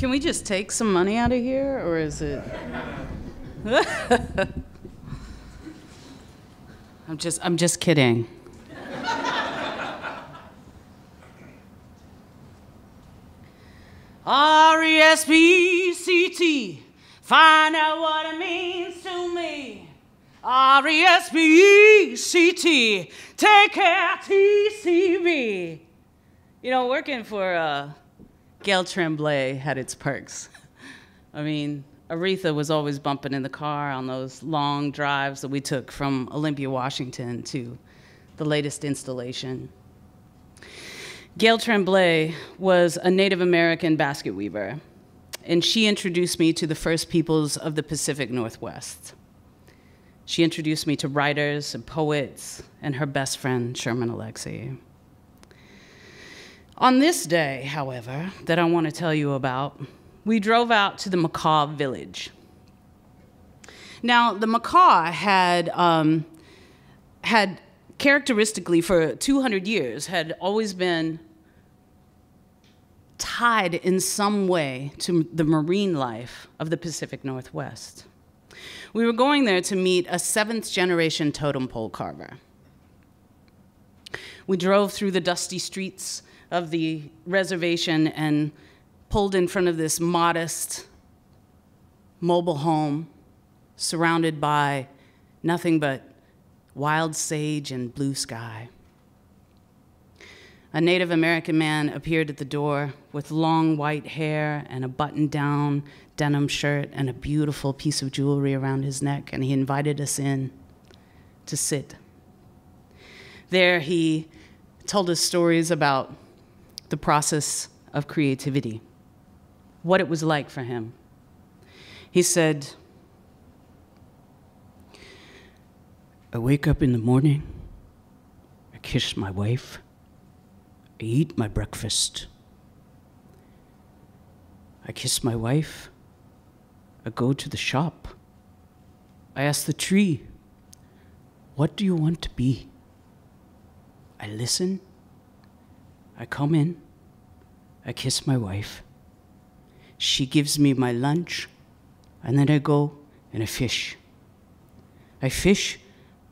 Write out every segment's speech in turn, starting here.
Can we just take some money out of here, or is it? I'm just kidding. R-E-S-P-E-C-T, find out what it means to me. R-E-S-P-E-C-T, take care, TCB. You know, working for Gail Tremblay had its perks. I mean, Aretha was always bumping in the car on those long drives that we took from Olympia, Washington to the latest installation. Gail Tremblay was a Native American basket weaver, and she introduced me to the first peoples of the Pacific Northwest. She introduced me to writers and poets and her best friend, Sherman Alexie. On this day, however, that I want to tell you about, we drove out to the Makah village. Now, the Makah had characteristically for 200 years, had always been tied in some way to the marine life of the Pacific Northwest. We were going there to meet a 7th-generation totem pole carver. We drove through the dusty streets of the reservation and pulled in front of this modest mobile home surrounded by nothing but wild sage and blue sky. A Native American man appeared at the door with long white hair and a button-down denim shirt and a beautiful piece of jewelry around his neck, and he invited us in to sit. There he told us stories about the process of creativity, what it was like for him. He said, I wake up in the morning, I kiss my wife, I eat my breakfast. I kiss my wife, I go to the shop. I ask the tree, what do you want to be? I listen, I come in, I kiss my wife. She gives me my lunch, and then I go and I fish. I fish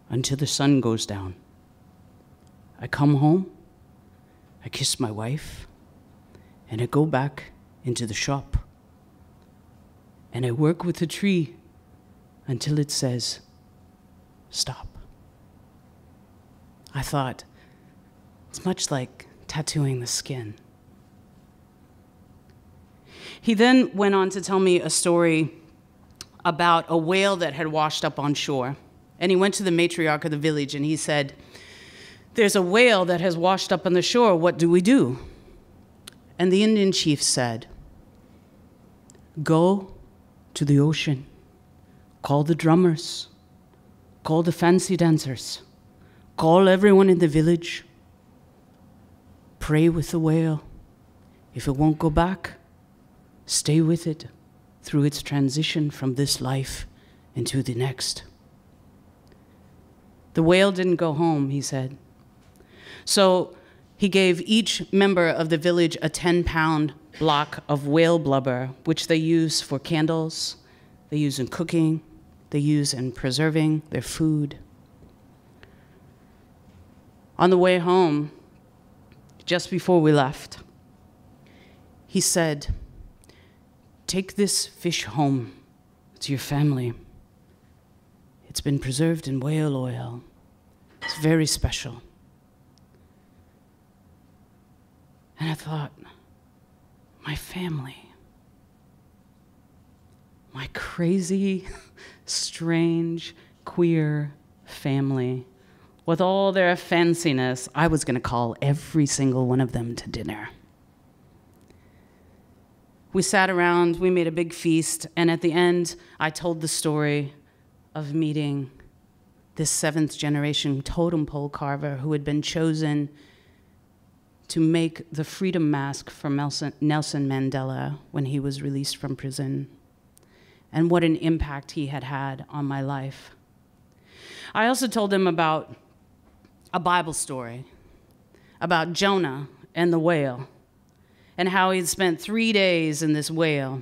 until the sun goes down. I come home, I kiss my wife, and I go back into the shop. And I work with the tree until it says, stop. I thought, it's much like tattooing the skin. He then went on to tell me a story about a whale that had washed up on shore. And he went to the matriarch of the village and he said, there's a whale that has washed up on the shore, what do we do? And the Indian chief said, go to the ocean, call the drummers, call the fancy dancers, call everyone in the village, pray with the whale. If it won't go back, stay with it through its transition from this life into the next. The whale didn't go home, he said. So he gave each member of the village a 10-pound block of whale blubber, which they use for candles, they use in cooking, they use in preserving their food. On the way home, just before we left, he said, take this fish home to your family. It's been preserved in whale oil. It's very special. And I thought, my family, my crazy, strange, queer family, with all their fanciness, I was going to call every single one of them to dinner. We sat around, we made a big feast, and at the end, I told the story of meeting this 7th-generation totem pole carver who had been chosen to make the freedom mask for Nelson Mandela when he was released from prison, and what an impact he had had on my life. I also told him about a Bible story about Jonah and the whale, and how he'd spent 3 days in this whale.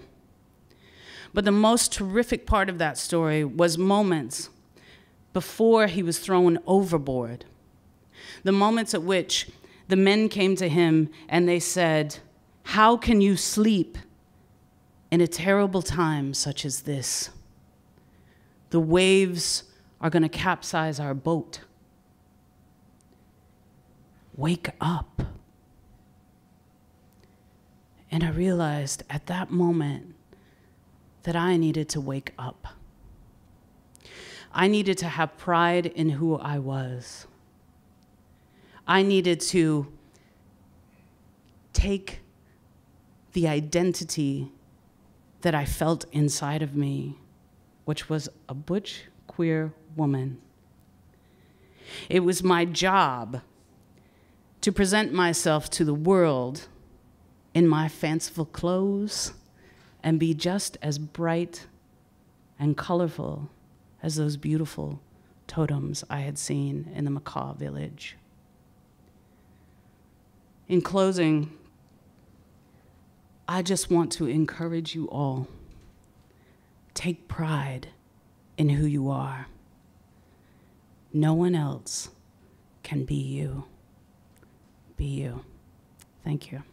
But the most terrific part of that story was moments before he was thrown overboard. The moments at which the men came to him and they said, "How can you sleep in a terrible time such as this? The waves are going to capsize our boat. Wake up." And I realized at that moment that I needed to wake up. I needed to have pride in who I was. I needed to take the identity that I felt inside of me, which was a butch queer woman. It was my job to present myself to the world in my fanciful clothes and be just as bright and colorful as those beautiful totems I had seen in the macaw village. In closing, I just want to encourage you all. Take pride in who you are. No one else can be you. Be you. Thank you.